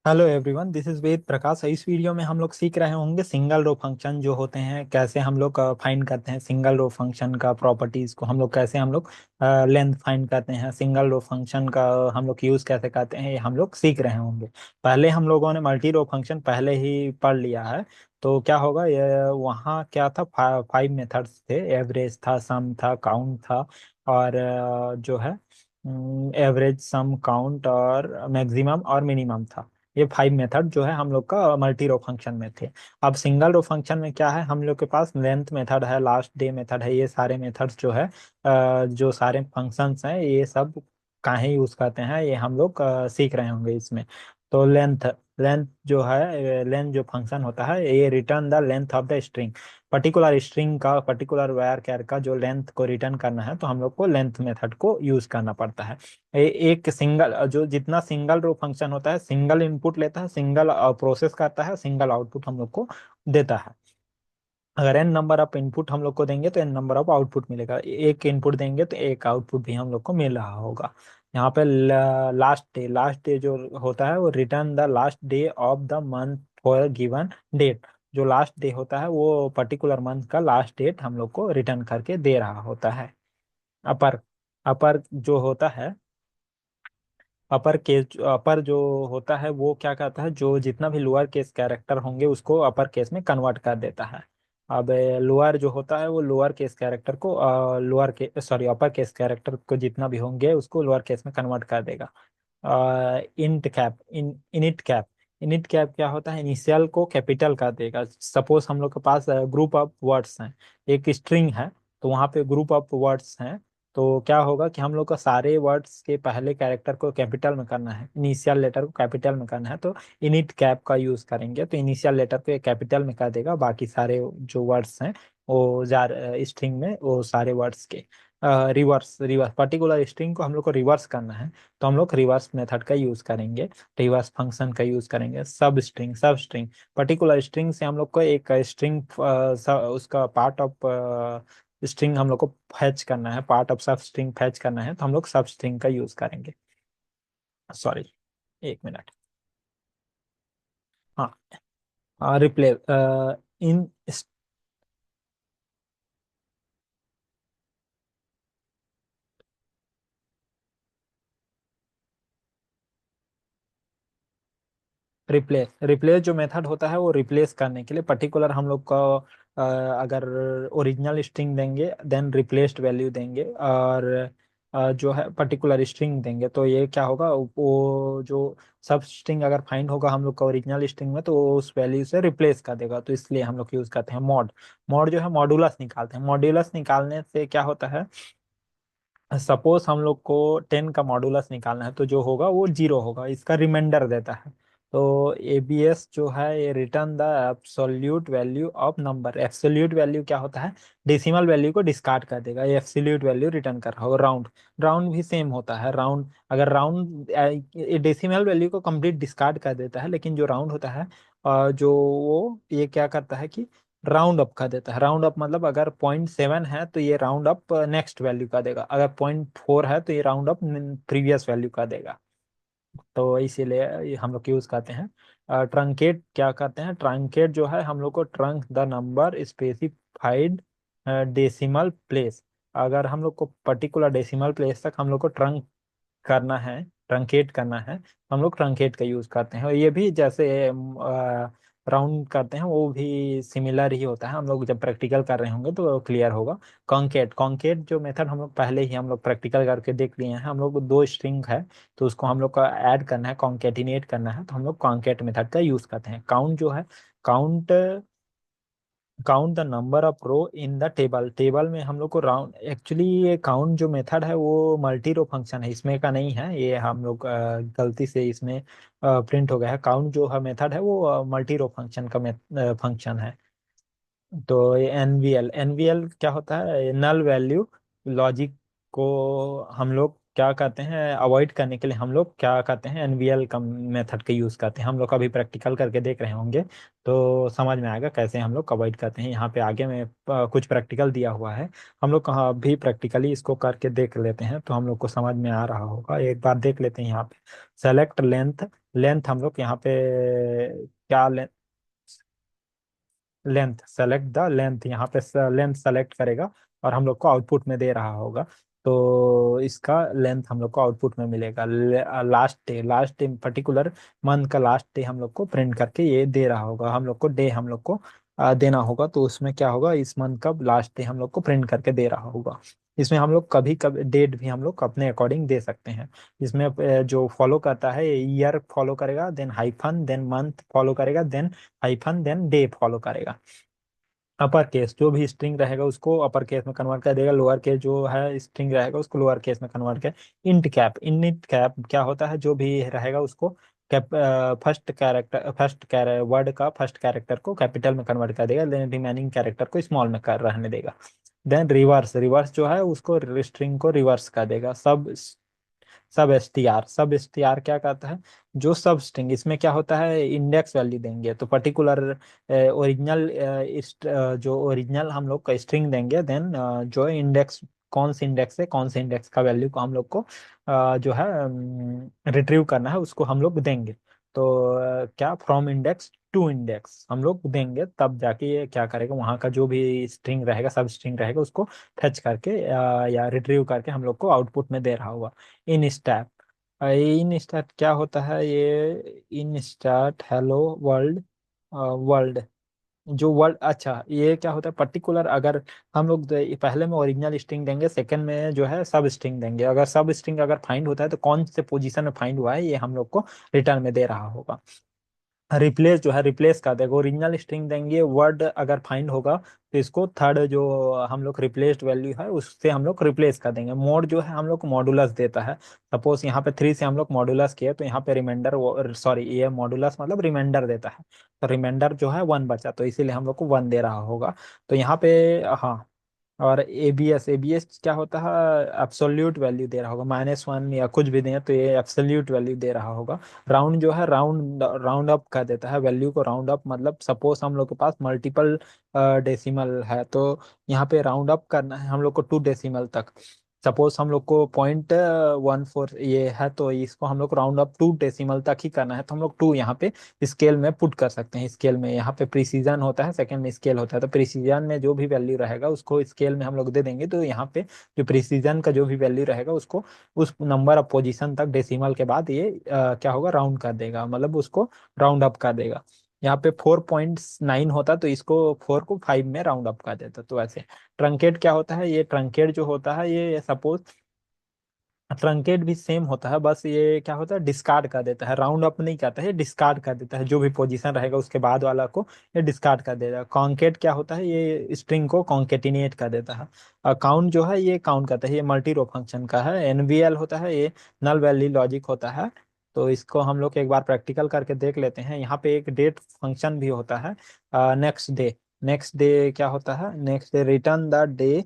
Hello everyone, this is Ved Prakash. इस video में हम लोग सीख रहे होंगे सिंगल रो फंक्शन जो होते हैं, कैसे हम लोग फाइंड करते हैं सिंगल रो फंक्शन का प्रॉपर्टीज को। हम लोग कैसे हम लोग लेंथ फाइंड करते हैं सिंगल रो फंक्शन का, हम लोग यूज कैसे करते हैं, ये हम लोग सीख रहे होंगे। पहले हम लोगों ने मल्टी रो फंक्शन पहले ही पढ़ लिया है। तो क्या होगा, ये वहाँ क्या था, 5 मेथड्स थे। एवरेज था, सम था, काउंट था, और जो है एवरेज, सम, काउंट और मैक्सिमम और मिनिमम था। ये 5 मेथड जो है हम लोग का मल्टी रो फंक्शन में थे। अब सिंगल रो फंक्शन में क्या है, हम लोग के पास लेंथ मेथड है, लास्ट डे मेथड है। ये सारे मेथड्स जो है, जो सारे फंक्शंस हैं, ये सब काहे यूज करते हैं, ये हम लोग सीख रहे होंगे इसमें। तो लेंथ लेंथ जो है, लेंथ जो फंक्शन होता है, ये return the length of the string. Particular string का, पर्टिकुलर वायर कैर का जो लेंथ को रिटर्न करना है, तो हम लोग को लेंथ मेथड को यूज करना पड़ता है। एक सिंगल, जो जितना सिंगल रो फंक्शन होता है, सिंगल इनपुट लेता है, सिंगल प्रोसेस करता है, सिंगल आउटपुट हम लोग को देता है। अगर एन नंबर ऑफ इनपुट हम लोग को देंगे तो एन नंबर ऑफ आउटपुट मिलेगा। एक इनपुट देंगे तो एक आउटपुट भी हम लोग को मिल रहा होगा। यहाँ पे लास्ट डे जो होता है, वो return the last day of the month for given date. जो लास्ट डे होता है, वो पर्टिकुलर मंथ का लास्ट डेट हम लोग को रिटर्न करके दे रहा होता है। अपर अपर जो होता है, अपर जो होता है, वो क्या कहता है, जो जितना भी लोअर केस कैरेक्टर होंगे उसको अपर केस में कन्वर्ट कर देता है। अब लोअर जो होता है, वो लोअर केस कैरेक्टर को लोअर के सॉरी अपर केस कैरेक्टर को जितना भी होंगे उसको लोअर केस में कन्वर्ट कर देगा। इंट कैप इन इनिट कैप इनिट कैप क्या होता है, इनिशियल को कैपिटल कर देगा। सपोज हम लोग के पास ग्रुप ऑफ वर्ड्स हैं, एक स्ट्रिंग है, तो वहाँ पे ग्रुप ऑफ वर्ड्स हैं। तो क्या होगा कि हम लोग को सारे वर्ड्स के पहले कैरेक्टर को कैपिटल में करना है, इनिशियल लेटर को कैपिटल में करना है, तो इनिट कैप का यूज करेंगे। तो इनिशियल लेटर को कैपिटल में कर देगा, बाकी सारे जो वर्ड्स हैं वो जार स्ट्रिंग में, वो सारे वर्ड्स के रिवर्स रिवर्स पर्टिकुलर स्ट्रिंग को हम लोग को रिवर्स करना है। तो हम लोग रिवर्स मेथड का यूज करेंगे, रिवर्स फंक्शन का यूज करेंगे। सब स्ट्रिंग पर्टिकुलर स्ट्रिंग से हम लोग को एक स्ट्रिंग, उसका पार्ट ऑफ स्ट्रिंग हम लोग को फैच करना है, पार्ट ऑफ सब स्ट्रिंग फैच करना है, तो हम लोग सब स्ट्रिंग का यूज करेंगे। Sorry, 1 minute. हाँ, रिप्ले इन रिप्लेस रिप्लेस जो मेथड होता है, वो रिप्लेस करने के लिए पर्टिकुलर हम लोग को अगर ओरिजिनल स्ट्रिंग देंगे देन रिप्लेस्ड वैल्यू देंगे, और जो है पर्टिकुलर स्ट्रिंग देंगे, तो ये क्या होगा, वो जो सब स्ट्रिंग अगर फाइंड होगा हम लोग का ओरिजिनल स्ट्रिंग में, तो वो उस वैल्यू से रिप्लेस कर देगा। तो इसलिए हम लोग यूज करते हैं मॉड। मॉड जो है, मॉडुलस निकालते हैं। मॉड्यूलस निकालने से क्या होता है, सपोज हम लोग को 10 का मॉडुलस निकालना है, तो जो होगा वो 0 होगा, इसका रिमाइंडर देता है। तो एबीएस जो है, ये return the absolute value of number. Absolute value क्या होता है, डेसिमल वैल्यू को डिस्कार्ड कर देगा, ये एब्सोल्यूट वैल्यू रिटर्न कर रहा होगा। राउंड राउंड भी सेम होता है। राउंड, अगर राउंड डेसिमल वैल्यू को कंप्लीट डिस्कार्ड कर देता है, लेकिन जो राउंड होता है, जो वो ये क्या करता है कि राउंड अप का देता है। राउंड अप मतलब अगर 0.7 है तो ये राउंड अप नेक्स्ट वैल्यू का देगा, अगर 0.4 है तो ये राउंड अप प्रीवियस वैल्यू का देगा। तो इसीलिए ये हम लोग यूज करते हैं। ट्रंकेट क्या करते हैं, ट्रंकेट जो है, हम लोग को trunk the number specified decimal place. अगर हम लोग को पर्टिकुलर डेसिमल प्लेस तक हम लोग को ट्रंक करना है, ट्रंकेट करना है, तो हम लोग ट्रंकेट का यूज करते हैं। और ये भी जैसे राउंड करते हैं, वो भी सिमिलर ही होता है। हम लोग जब प्रैक्टिकल कर रहे होंगे तो क्लियर होगा। कॉन्केट कॉन्केट जो मेथड हम लोग पहले ही हम लोग प्रैक्टिकल करके देख लिए हैं। हम लोग को दो स्ट्रिंग है, तो उसको हम लोग का ऐड करना है, कॉन्केटिनेट करना है, तो हम लोग कॉन्केट मेथड का यूज करते हैं। काउंट जो है, count count the number of row in the table. Table में हम लोग को राउंड, एक्चुअली ये काउंट जो मेथड है वो मल्टी रो फंक्शन है, इसमें का नहीं है। ये हम लोग गलती से इसमें प्रिंट हो गया है। काउंट जो है मेथड है, वो मल्टी रो फंक्शन का फंक्शन है। तो ये एनवीएल एनवीएल क्या होता है, नल वैल्यू लॉजिक को हम लोग क्या कहते हैं, अवॉइड करने के लिए हम लोग क्या कहते हैं, एनवीएल का मेथड का यूज़ करते हैं। हम लोग अभी प्रैक्टिकल करके देख रहे होंगे तो समझ में आएगा कैसे हम लोग अवॉइड करते हैं। यहाँ पे आगे में कुछ प्रैक्टिकल दिया हुआ है, हम लोग कहाँ भी प्रैक्टिकली इसको करके देख लेते हैं तो हम लोग को समझ में आ रहा होगा। एक बार देख लेते हैं यहाँ पे। सेलेक्ट लेंथ, लेंथ हम लोग यहाँ पे क्या, लेंथ, सेलेक्ट द लेंथ, यहाँ पे लेंथ सेलेक्ट करेगा और हम लोग को आउटपुट में दे रहा होगा। तो इसका लेंथ हम लोग को आउटपुट में मिलेगा। Last day, last day particular month का लास्ट डे हम लोग को प्रिंट करके ये दे रहा होगा। हम लोग को डे हम लोग को देना होगा, तो उसमें क्या होगा, इस मंथ का लास्ट डे हम लोग को प्रिंट करके दे रहा होगा। इसमें हम लोग कभी कभी डेट भी हम लोग अपने अकॉर्डिंग दे सकते हैं। इसमें जो फॉलो करता है, ईयर फॉलो करेगा, then hyphen, then month follow करेगा, then hyphen, then day follow करेगा। अपर केस जो भी स्ट्रिंग रहेगा उसको अपर केस में कन्वर्ट कर देगा, लोअर केस जो है स्ट्रिंग रहेगा उसको लोअर केस में कन्वर्ट कर। इंट कैप, इंट कैप क्या होता है, जो भी रहेगा उसको कैप, फर्स्ट कैरेक्टर, वर्ड का फर्स्ट कैरेक्टर को कैपिटल में कन्वर्ट कर देगा, देन रिमेनिंग कैरेक्टर को स्मॉल में कर रहने देगा। देन रिवर्स, रिवर्स जो है उसको स्ट्रिंग को रिवर्स कर देगा। सब एस टी आर, सब एस टी आर क्या कहता है, जो सब स्ट्रिंग, इसमें क्या होता है, इंडेक्स वैल्यू देंगे तो पर्टिकुलर ओरिजिनल, जो ओरिजिनल हम लोग का स्ट्रिंग देंगे, देन जो इंडेक्स, कौन से इंडेक्स है, कौन से इंडेक्स का वैल्यू को हम लोग को जो है रिट्रीव करना है उसको हम लोग देंगे। तो क्या, फ्रॉम इंडेक्स टू इंडेक्स हम लोग देंगे, तब जाके ये क्या करेगा, वहाँ का जो भी स्ट्रिंग रहेगा, सब स्ट्रिंग रहेगा उसको फेच करके या रिट्रीव करके हम लोग को आउटपुट में दे रहा होगा। इन स्टैक, इन स्टैट क्या होता है, ये इन स्टैट हेलो वर्ल्ड, वर्ल्ड, जो वर्ल्ड, अच्छा ये क्या होता है, पर्टिकुलर अगर हम लोग पहले में ओरिजिनल स्ट्रिंग देंगे, सेकंड में जो है सब स्ट्रिंग देंगे, अगर सब स्ट्रिंग अगर फाइंड होता है तो कौन से पोजीशन में फाइंड हुआ है ये हम लोग को रिटर्न में दे रहा होगा। रिप्लेस जो है रिप्लेस कर देगा, ओरिजिनल स्ट्रिंग देंगे, वर्ड अगर फाइंड होगा तो इसको थर्ड जो हम लोग रिप्लेस्ड वैल्यू है उससे हम लोग रिप्लेस कर देंगे। मोड जो है हम लोग को मॉडुलस देता है। सपोज यहाँ पे 3 से हम लोग मॉडुलस किए तो यहाँ पे रिमाइंडर, सॉरी ये मॉडुलस मतलब रिमाइंडर देता है, तो रिमाइंडर जो है 1 बचा, तो इसीलिए हम लोग को 1 दे रहा होगा। तो यहाँ पे हाँ, और एबीएस, एबीएस क्या होता है, एब्सोल्यूट वैल्यू दे रहा होगा, -1 या कुछ भी दें तो ये एब्सोल्यूट वैल्यू दे रहा होगा। राउंड जो है राउंड, राउंड अप कर देता है वैल्यू को, राउंड अप मतलब सपोज हम लोग के पास मल्टीपल डेसिमल है तो यहाँ पे राउंड अप करना है हम लोग को 2 डेसिमल तक। सपोज हम लोग को 0.14 ये है तो इसको हम लोग राउंड अप 2 डेसिमल तक ही करना है, तो हम लोग 2 यहाँ पे स्केल में पुट कर सकते हैं। स्केल में यहाँ पे प्रिसीजन होता है, सेकंड में स्केल होता है, तो प्रिसीजन में जो भी वैल्यू रहेगा उसको स्केल में हम लोग दे देंगे, तो यहाँ पे जो प्रिसीजन का जो भी वैल्यू रहेगा उसको उस नंबर ऑफ पोजीशन तक डेसिमल के बाद ये क्या होगा, राउंड कर देगा, मतलब उसको राउंड अप कर देगा। यहाँ पे 4.9 होता तो इसको 4 को 5 में राउंड अप कर देता, तो ऐसे। ट्रंकेट क्या होता है, ये ट्रंकेट जो होता है ये सपोज, ट्रंकेट भी सेम होता है, बस ये क्या होता है, डिस्कार्ड कर देता है, राउंड अप नहीं करता है, डिस्कार्ड कर देता है, जो भी पोजीशन रहेगा उसके बाद वाला को ये डिस्कार्ड कर देगा। कॉन्केट क्या होता है, ये स्ट्रिंग को कॉन्केटिनेट कर देता है। काउंट जो है ये काउंट करता है, ये मल्टी रो फंक्शन का है। एनवीएल होता है ये नल वैल्यू लॉजिक होता है। तो इसको हम लोग एक बार प्रैक्टिकल करके देख लेते हैं। यहाँ पे एक डेट फंक्शन भी होता है। नेक्स्ट डे, नेक्स्ट डे क्या होता है, next day return the day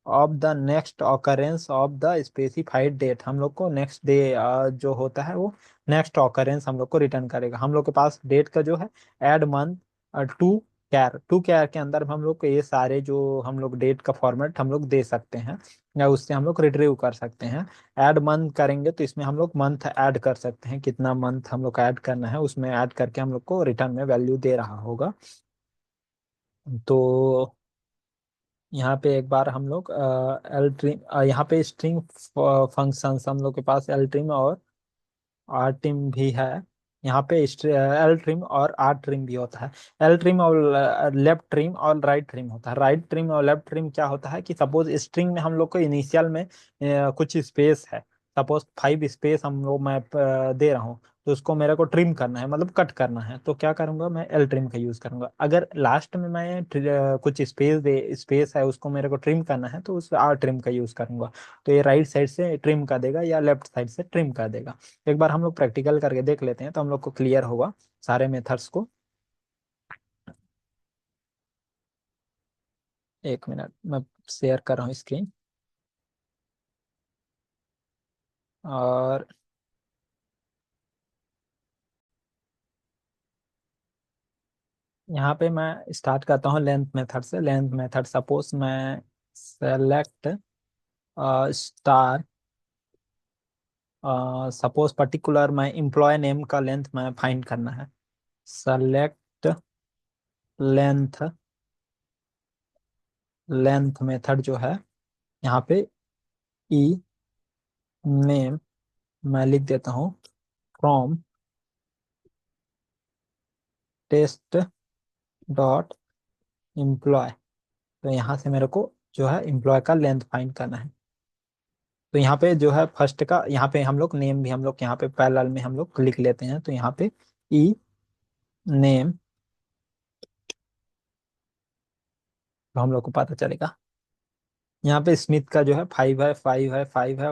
of the next occurrence of the specified date, हम लोग को नेक्स्ट डे जो होता है वो नेक्स्ट ऑकरेंस हम लोग को रिटर्न करेगा। हम लोग के पास डेट का जो है add month two char, two char के अंदर हम लोग को ये सारे जो हम लोग डेट का फॉर्मेट हम लोग दे सकते हैं या उससे हम लोग रिट्रीव कर सकते हैं। ऐड मंथ करेंगे तो इसमें हम लोग मंथ ऐड कर सकते हैं, कितना मंथ हम लोग ऐड करना है उसमें ऐड करके हम लोग को रिटर्न में वैल्यू दे रहा होगा। तो यहाँ पे एक बार हम लोग एल ट्रिम, यहाँ पे स्ट्रिंग फंक्शंस हम लोग के पास एल ट्रिम और आर ट्रिम भी है। यहाँ पे एल ट्रिम और आर ट्रिम भी होता है। एल ट्रिम और लेफ्ट ट्रिम और राइट ट्रिम होता है। राइट ट्रिम और लेफ्ट ट्रिम क्या होता है कि सपोज स्ट्रिंग में हम लोग को इनिशियल में कुछ स्पेस है, सपोज 5 स्पेस हम लोग मैं दे रहा हूँ, तो उसको मेरे को ट्रिम करना है, मतलब कट करना है, तो क्या करूंगा, मैं एल ट्रिम का यूज करूंगा। अगर लास्ट में मैं कुछ स्पेस है उसको मेरे को ट्रिम करना है तो उस आर ट्रिम का यूज करूंगा। तो ये राइट साइड से ट्रिम कर देगा या लेफ्ट साइड से ट्रिम कर देगा। एक बार हम लोग प्रैक्टिकल करके देख लेते हैं तो हम लोग को क्लियर होगा सारे मेथड्स को। 1 मिनट मैं शेयर कर रहा हूँ स्क्रीन। और यहाँ पे मैं स्टार्ट करता हूँ लेंथ मेथड से। लेंथ मेथड, सपोज मैं सेलेक्ट स्टार, सपोज पर्टिकुलर मैं एम्प्लॉय नेम का लेंथ मैं फाइंड करना है। सेलेक्ट लेंथ, लेंथ मेथड जो है यहाँ पे ई नेम मैं लिख देता हूँ फ्रॉम टेस्ट डॉट एम्प्लॉय। तो यहाँ से मेरे को जो है एम्प्लॉय का लेंथ फाइंड करना है। तो यहाँ पे जो है फर्स्ट का, यहाँ पे हम लोग नेम भी हम लोग यहाँ पे पैरेलल में हम लोग लिख लेते हैं। तो यहाँ पे ई नेम, तो हम लोग को पता चलेगा। यहाँ पे स्मिथ का जो है 5 है, 5 है, 5 है,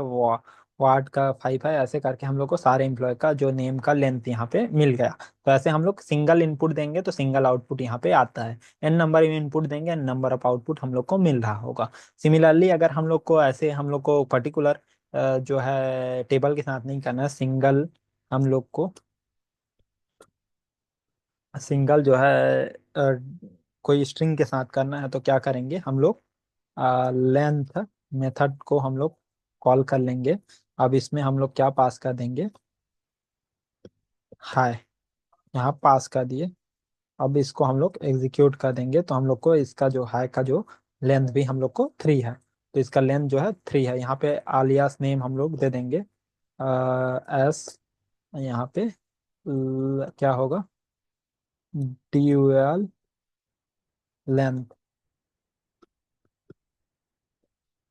वार्ड का 5 है, ऐसे करके हम लोग को सारे एम्प्लॉय का जो नेम का लेंथ यहाँ पे मिल गया। तो ऐसे हम लोग सिंगल इनपुट देंगे तो सिंगल आउटपुट यहाँ पे आता है, एन नंबर इनपुट देंगे एन नंबर ऑफ आउटपुट हम लोग को मिल रहा होगा। सिमिलरली अगर हम लोग को ऐसे हम लोग को पर्टिकुलर जो है टेबल के साथ नहीं करना है, सिंगल हम लोग को सिंगल जो है कोई स्ट्रिंग के साथ करना है, तो क्या करेंगे हम लोग, लेंथ मेथड को हम लोग कॉल कर लेंगे। अब इसमें हम लोग क्या पास कर देंगे, हाय, यहाँ पास कर दिए। अब इसको हम लोग एग्जीक्यूट कर देंगे तो हम लोग को इसका जो हाय का जो लेंथ भी हम लोग को 3 है। तो इसका लेंथ जो है 3 है। यहाँ पे आलियास नेम हम लोग दे देंगे एस, यहाँ पे क्या होगा, ड्यूअल लेंथ।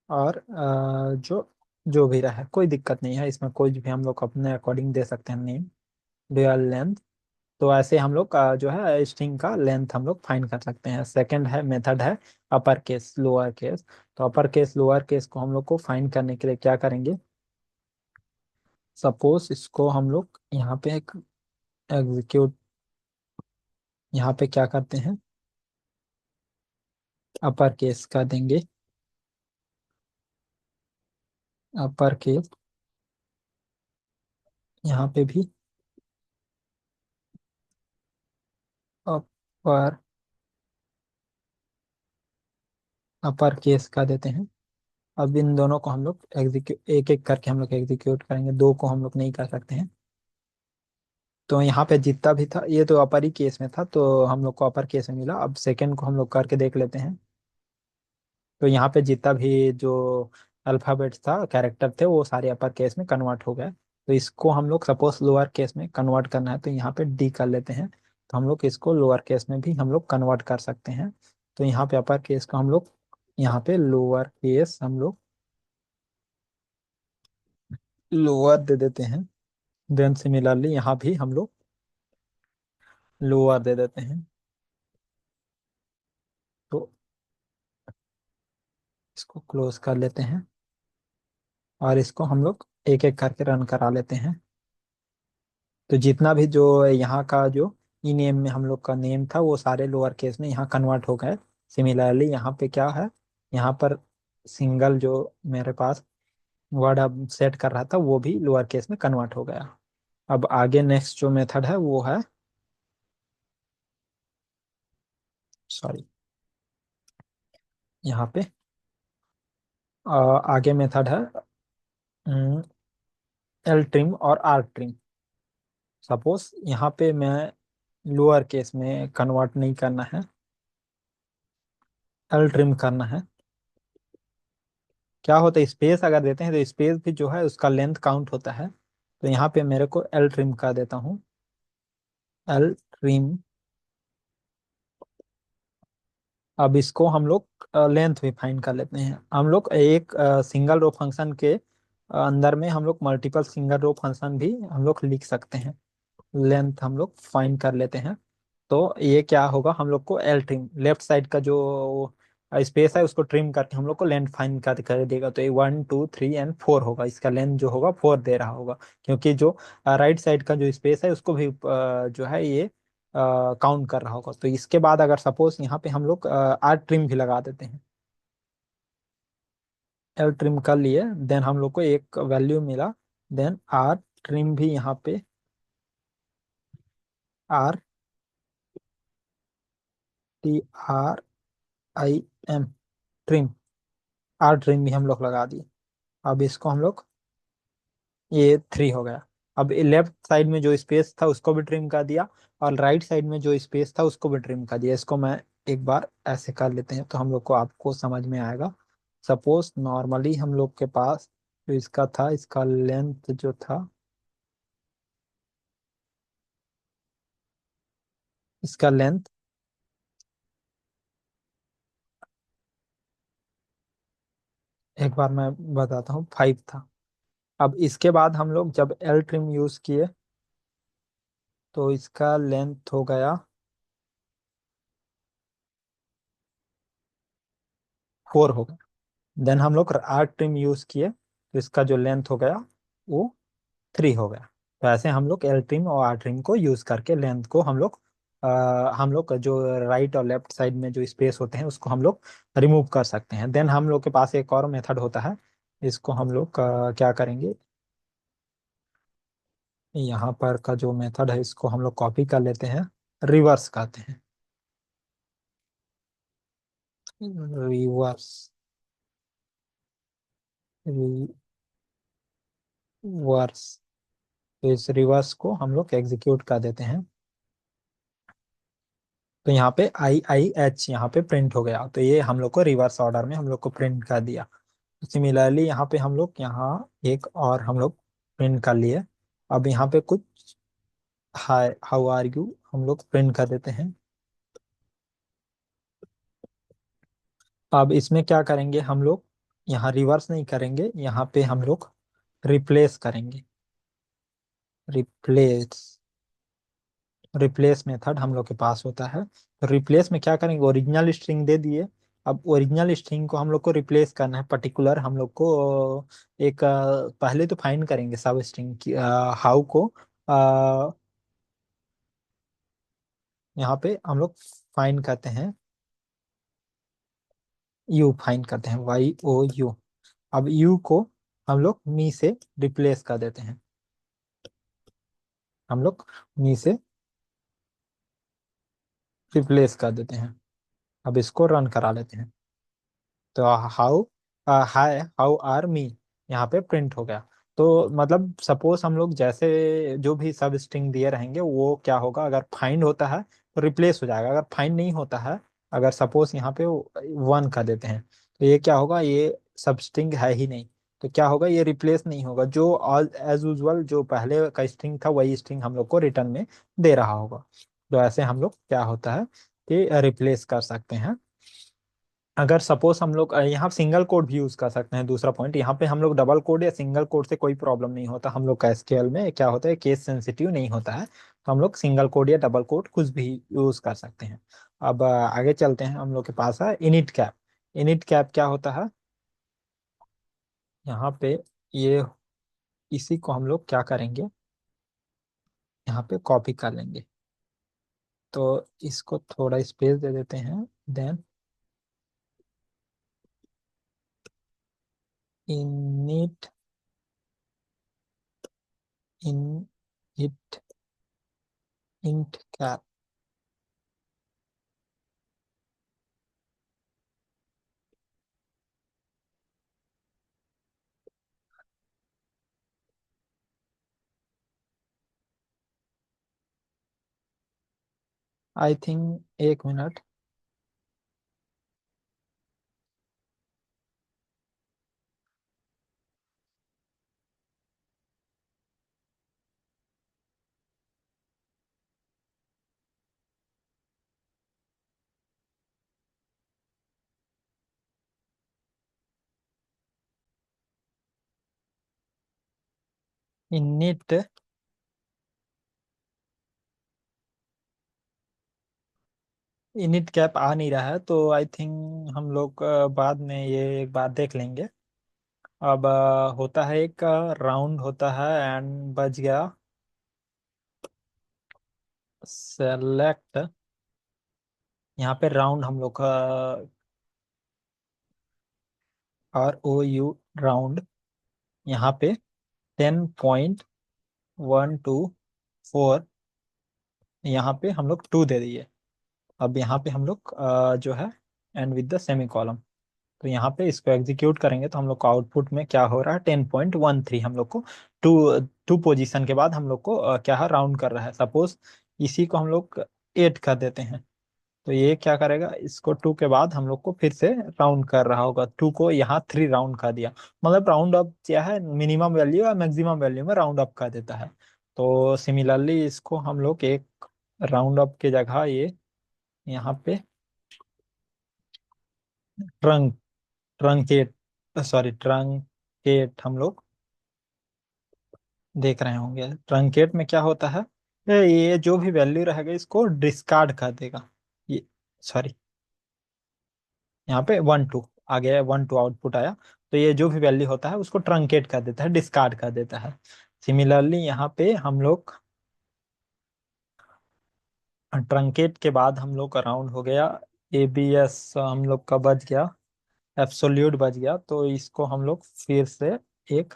और जो जो भी रहा कोई दिक्कत नहीं है इसमें, कोई भी हम लोग अपने अकॉर्डिंग दे सकते हैं नेम, ड्यूअल लेंथ। तो ऐसे हम लोग का जो है स्ट्रिंग का लेंथ हम लोग फाइंड कर सकते हैं। सेकंड है मेथड है अपर केस लोअर केस। तो अपर केस लोअर केस को हम लोग को फाइंड करने के लिए क्या करेंगे, सपोज इसको हम लोग यहाँ पे एक एग्जीक्यूट, यहाँ पे क्या करते हैं, अपर केस कर देंगे, अपर केस यहाँ पे भी अपर, अपर केस कर देते हैं। अब इन दोनों को हम लोग एग्जीक्यूट एक एक करके हम लोग एग्जीक्यूट करेंगे, दो को हम लोग नहीं कर सकते हैं। तो यहाँ पे जितना भी था ये तो अपर ही केस में था, तो हम लोग को अपर केस में मिला। अब सेकंड को हम लोग करके देख लेते हैं। तो यहाँ पे जितना भी जो अल्फाबेट्स था, कैरेक्टर थे, वो सारे अपर केस में कन्वर्ट हो गए। तो इसको हम लोग सपोज लोअर केस में कन्वर्ट करना है, तो यहाँ पे डी कर लेते हैं। तो हम लोग इसको लोअर केस में भी हम लोग कन्वर्ट कर सकते हैं। तो यहाँ पे अपर केस को हम लोग यहाँ पे लोअर केस हम लोग लोअर दे देते हैं। देन सिमिलरली यहाँ भी हम लोग लोअर दे देते हैं। तो इसको क्लोज कर लेते हैं और इसको हम लोग एक एक करके रन करा लेते हैं। तो जितना भी जो यहाँ का जो ई नेम में हम लोग का नेम था वो सारे लोअर केस में यहाँ कन्वर्ट हो गए। सिमिलरली यहाँ पे क्या है, यहाँ पर सिंगल जो मेरे पास वर्ड अब सेट कर रहा था वो भी लोअर केस में कन्वर्ट हो गया। अब आगे नेक्स्ट जो मेथड है वो है, सॉरी, यहाँ पे आगे मेथड है एल ट्रिम और आर ट्रिम। सपोज यहाँ पे मैं लोअर केस में कन्वर्ट नहीं करना है, एल ट्रिम करना है। क्या होता है, स्पेस अगर देते हैं तो स्पेस भी जो है उसका लेंथ काउंट होता है। तो यहाँ पे मेरे को एल ट्रिम कर देता हूँ, एल ट्रिम। अब इसको हम लोग लेंथ भी फाइंड कर लेते हैं। हम लोग एक सिंगल रो फंक्शन के अंदर में हम लोग मल्टीपल सिंगल रो फंक्शन भी हम लोग लिख सकते हैं। लेंथ हम लोग फाइंड कर लेते हैं। तो ये क्या होगा, हम लोग को एल ट्रिम, लेफ्ट साइड का जो स्पेस है उसको ट्रिम करके हम लोग को लेंथ फाइंड कर देगा। तो ये 1 2 3 एंड 4 होगा, इसका लेंथ जो होगा 4 दे रहा होगा, क्योंकि जो राइट साइड का जो स्पेस है उसको भी जो है ये काउंट कर रहा होगा। तो इसके बाद अगर सपोज यहाँ पे हम लोग आर ट्रिम भी लगा देते हैं, एल ट्रिम कर लिए, देन हम लोग को एक वैल्यू मिला देन आर ट्रिम भी यहाँ पे, R T R I M, trim, R trim भी हम लोग लगा दिए। अब इसको हम लोग, ये 3 हो गया। अब लेफ्ट साइड में जो स्पेस था उसको भी ट्रिम कर दिया, और राइट साइड में जो स्पेस था उसको भी ट्रिम कर दिया। इसको मैं एक बार ऐसे कर लेते हैं तो हम लोग को, आपको समझ में आएगा। सपोज नॉर्मली हम लोग के पास जो इसका था, इसका लेंथ जो था, इसका लेंथ, एक बार मैं बताता हूँ, 5 था। अब इसके बाद हम लोग जब एल ट्रिम यूज किए तो इसका लेंथ हो गया 4 हो गया। देन हम लोग आर ट्रिम यूज किए तो इसका जो लेंथ हो गया वो 3 हो गया। तो ऐसे हम लोग एल ट्रिम और आर ट्रिम को यूज करके लेंथ को हम लोग का जो राइट और लेफ्ट साइड में जो स्पेस होते हैं उसको हम लोग रिमूव कर सकते हैं। देन हम लोग के पास एक और मेथड होता है, इसको हम लोग क्या करेंगे, यहाँ पर का जो मेथड है इसको हम लोग कॉपी कर लेते हैं, रिवर्स कहते हैं, रिवर्स, रिवर्स। तो इस रिवर्स को हम लोग एग्जीक्यूट कर देते हैं। तो यहाँ पे आई आई एच यहाँ पे प्रिंट हो गया, तो ये हम लोग को रिवर्स ऑर्डर में हम लोग को प्रिंट कर दिया। सिमिलरली यहाँ पे हम लोग, यहाँ एक और हम लोग प्रिंट कर लिए। अब यहाँ पे कुछ हाय हाउ आर यू हम लोग प्रिंट कर देते हैं। अब इसमें क्या करेंगे हम लोग, यहाँ रिवर्स नहीं करेंगे, यहाँ पे हम लोग रिप्लेस करेंगे, रिप्लेस, रिप्लेस मेथड हम लोग के पास होता है। तो रिप्लेस में क्या करेंगे, ओरिजिनल स्ट्रिंग दे दिए। अब ओरिजिनल स्ट्रिंग को हम लोग को रिप्लेस करना है, पर्टिकुलर हम लोग को एक पहले तो फाइंड करेंगे सब स्ट्रिंग की हाउ को, अ, यहाँ पे हम लोग फाइंड करते हैं, यू फाइंड करते हैं, वाई ओ यू। अब यू को हम लोग मी से रिप्लेस कर देते हैं, हम लोग मी से रिप्लेस कर देते हैं। अब इसको रन करा लेते हैं। तो हाउ, हाय हाउ आर मी यहाँ पे प्रिंट हो गया। तो मतलब सपोज हम लोग जैसे जो भी सब स्ट्रिंग दिए रहेंगे वो क्या होगा, अगर फाइंड होता है तो रिप्लेस हो जाएगा, अगर फाइंड नहीं होता है, अगर सपोज यहाँ पे 1 कर देते हैं तो ये क्या होगा, ये सब स्ट्रिंग है ही नहीं, तो क्या होगा, ये रिप्लेस नहीं होगा, जो एज यूजुअल जो पहले का स्ट्रिंग था वही स्ट्रिंग हम लोग को रिटर्न में दे रहा होगा। तो ऐसे हम लोग क्या होता है कि रिप्लेस कर सकते हैं। अगर सपोज हम लोग यहाँ सिंगल कोड भी यूज कर सकते हैं, दूसरा पॉइंट यहाँ पे हम लोग डबल कोड या सिंगल कोड से कोई प्रॉब्लम नहीं होता, हम लोग का एसक्यूएल में क्या होता है, केस सेंसिटिव नहीं होता है, तो हम लोग सिंगल कोड या डबल कोड कुछ भी यूज कर सकते हैं। अब आगे चलते हैं, हम लोग के पास है इनिट कैप। इनिट कैप क्या होता है, यहाँ पे ये, इसी को हम लोग क्या करेंगे, यहाँ पे कॉपी कर लेंगे, तो इसको थोड़ा स्पेस दे देते हैं। Then init, in it int cap, I think, एक मिनट, इनिट, इनिट कैप आ नहीं रहा है, तो आई थिंक हम लोग बाद में ये एक बार देख लेंगे। अब होता है एक राउंड होता है, एंड बच गया सेलेक्ट, यहाँ पे राउंड हम लोग का, आर ओ यू राउंड, यहाँ पे 10.124, यहाँ पे हम लोग 2 दे दिए। अब यहाँ पे हम लोग जो है and with the semi column, तो यहाँ पे इसको एग्जीक्यूट करेंगे तो हम लोग को आउटपुट में क्या हो रहा है, 10.13 हम लोग को टू टू पोजीशन के बाद हम लोग को क्या है, राउंड कर रहा है। सपोज इसी को हम लोग 8 कर देते हैं, तो ये क्या करेगा, इसको 2 के बाद हम लोग को फिर से राउंड कर रहा होगा। 2 को यहाँ 3 राउंड कर दिया, मतलब राउंड अप क्या है, मिनिमम वैल्यू या मैक्सिमम वैल्यू में राउंड अप कर देता है। तो सिमिलरली इसको हम लोग एक राउंड अप की जगह ये यहाँ पे ट्रंक ट्रंकेट ट्रंकेट हम लोग देख रहे होंगे। ट्रंकेट में क्या होता है, ये जो भी वैल्यू रहेगा इसको डिस्कार्ड कर देगा। ये सॉरी, यहाँ पे 1 2 आ गया, 1 2 आउटपुट आया, तो ये जो भी वैल्यू होता है उसको ट्रंकेट कर देता है, डिस्कार्ड कर देता है। सिमिलरली यहाँ पे हम लोग ट्रंकेट के बाद हम लोग का राउंड हो गया, एबीएस हम लोग का बच गया, एब्सोल्यूट बच गया, तो इसको हम लोग फिर से एक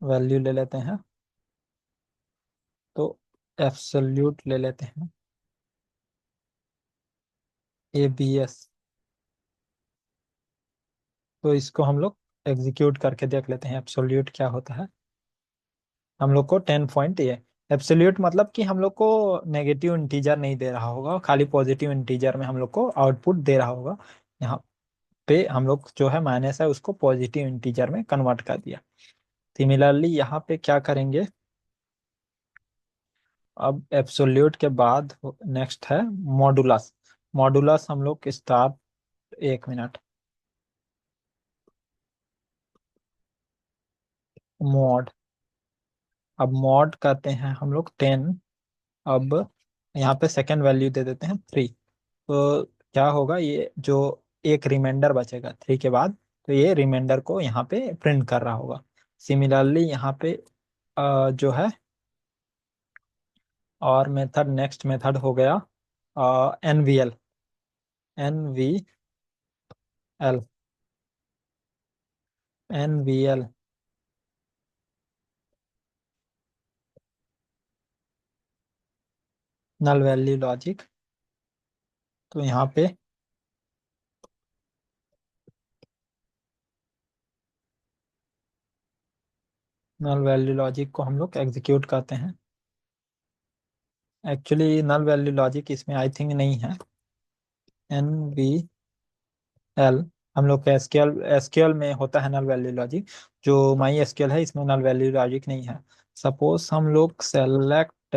वैल्यू ले लेते हैं। तो एब्सोल्यूट ले लेते हैं, एबीएस, तो इसको हम लोग एग्जीक्यूट करके देख लेते हैं एब्सोल्यूट क्या होता है। हम लोग को 10 पॉइंट ये एब्सोल्यूट मतलब कि हम लोग को नेगेटिव इंटीजर नहीं दे रहा होगा, खाली पॉजिटिव इंटीजर में हम लोग को आउटपुट दे रहा होगा। यहाँ पे हम लोग जो है माइनस है उसको पॉजिटिव इंटीजर में कन्वर्ट कर दिया। सिमिलरली यहाँ पे क्या करेंगे, अब एब्सोल्यूट के बाद नेक्स्ट है मॉडुलस। मॉडुलस हम लोग स्टार्ट, 1 मिनट, मॉड, अब मॉड करते हैं हम लोग 10। अब यहाँ पे सेकेंड वैल्यू दे देते हैं 3, तो क्या होगा, ये जो एक रिमाइंडर बचेगा 3 के बाद, तो ये रिमाइंडर को यहाँ पे प्रिंट कर रहा होगा। सिमिलरली यहाँ पे जो है और मेथड, नेक्स्ट मेथड हो गया एनवीएल, एनवीएल, एनवीएल, नल वैल्यू लॉजिक। तो यहाँ पे नल वैल्यू लॉजिक को हम लोग एग्जीक्यूट करते हैं। एक्चुअली नल वैल्यू लॉजिक इसमें आई थिंक नहीं है, एन वी एल हम लोग का एसक्यूएल में होता है नल वैल्यू लॉजिक, जो माई एसक्यूएल है इसमें नल वैल्यू लॉजिक नहीं है। सपोज हम लोग सेलेक्ट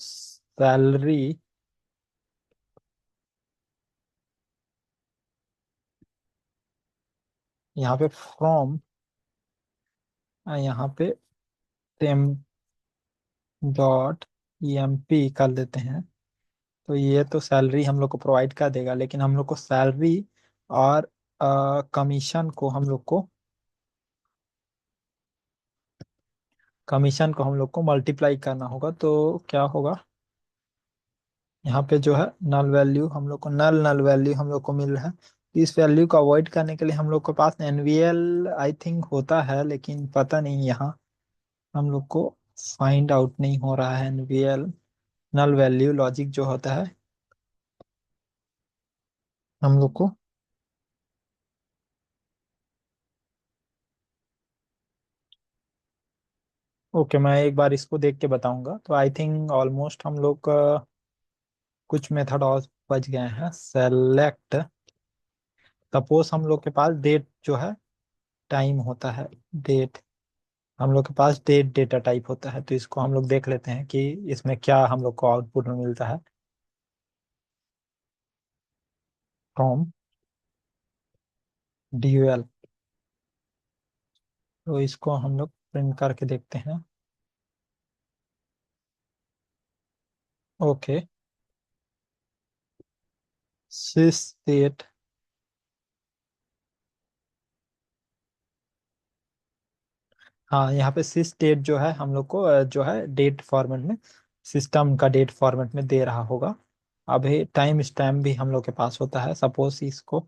सैलरी, यहाँ पे फ्रॉम, यहाँ पे टेम डॉट ईएमपी कर देते हैं। तो ये तो सैलरी हम लोग को प्रोवाइड कर देगा, लेकिन हम लोग को सैलरी और कमीशन को हम लोग को हम लोग को मल्टीप्लाई करना होगा। तो क्या होगा, यहाँ पे जो है नल वैल्यू हम लोग को मिल रहा है, तो इस वैल्यू को अवॉइड करने के लिए हम लोग के पास एनवीएल आई थिंक होता है, लेकिन पता नहीं, यहाँ हम लोग को फाइंड आउट नहीं हो रहा है एनवीएल नल वैल्यू लॉजिक जो होता है हम लोग को। ओके, मैं एक बार इसको देख के बताऊंगा। तो आई थिंक ऑलमोस्ट हम लोग कुछ मेथड और बच गए हैं। सेलेक्ट, सपोज हम लोग के पास डेट जो है टाइम होता है, डेट, हम लोग के पास डेट डेटा टाइप होता है, तो इसको हम लोग देख लेते हैं कि इसमें क्या हम लोग को आउटपुट में मिलता है। फ्रॉम ड्यूएल, तो इसको हम लोग प्रिंट करके देखते हैं। ओके, सिस डेट, हाँ यहाँ पे सिस डेट जो है हम लोग को जो है डेट फॉर्मेट में, सिस्टम का डेट फॉर्मेट में दे रहा होगा। अभी टाइम स्टैम्प भी हम लोग के पास होता है, सपोज इसको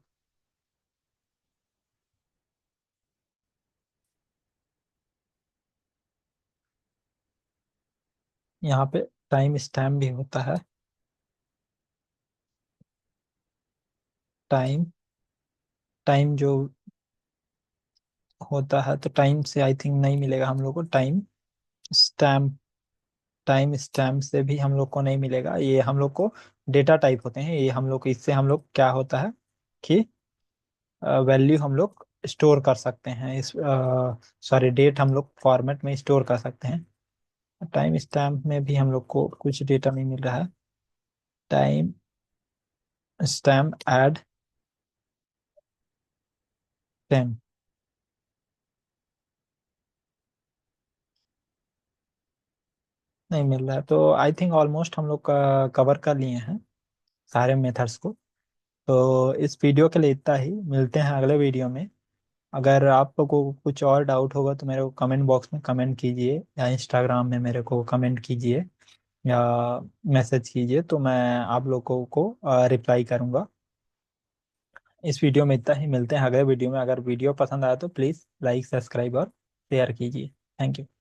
यहाँ पे टाइम स्टैम्प भी होता है। टाइम टाइम जो होता है, तो टाइम से आई थिंक नहीं मिलेगा हम लोग को। स्टैम्प टाइम स्टैम्प से भी हम लोग को नहीं मिलेगा। ये हम लोग को डेटा टाइप होते हैं ये, हम लोग को इससे हम लोग क्या होता है कि वैल्यू हम लोग स्टोर कर सकते हैं, इस सॉरी डेट हम लोग फॉर्मेट में स्टोर कर सकते हैं। टाइम स्टैम्प में भी हम लोग को कुछ डेटा नहीं मिल रहा है। टाइम स्टैम्प ऐड टेन नहीं मिल रहा है। तो आई थिंक ऑलमोस्ट हम लोग कवर कर लिए हैं सारे मेथड्स को। तो इस वीडियो के लिए इतना ही, मिलते हैं अगले वीडियो में। अगर आप लोगों को कुछ और डाउट होगा तो मेरे को कमेंट बॉक्स में कमेंट कीजिए, या इंस्टाग्राम में मेरे को कमेंट कीजिए, या मैसेज कीजिए, तो मैं आप लोगों को रिप्लाई करूंगा। इस वीडियो में इतना ही, मिलते हैं अगले वीडियो में। अगर वीडियो पसंद आया तो प्लीज़ लाइक, सब्सक्राइब और शेयर कीजिए। Thank you.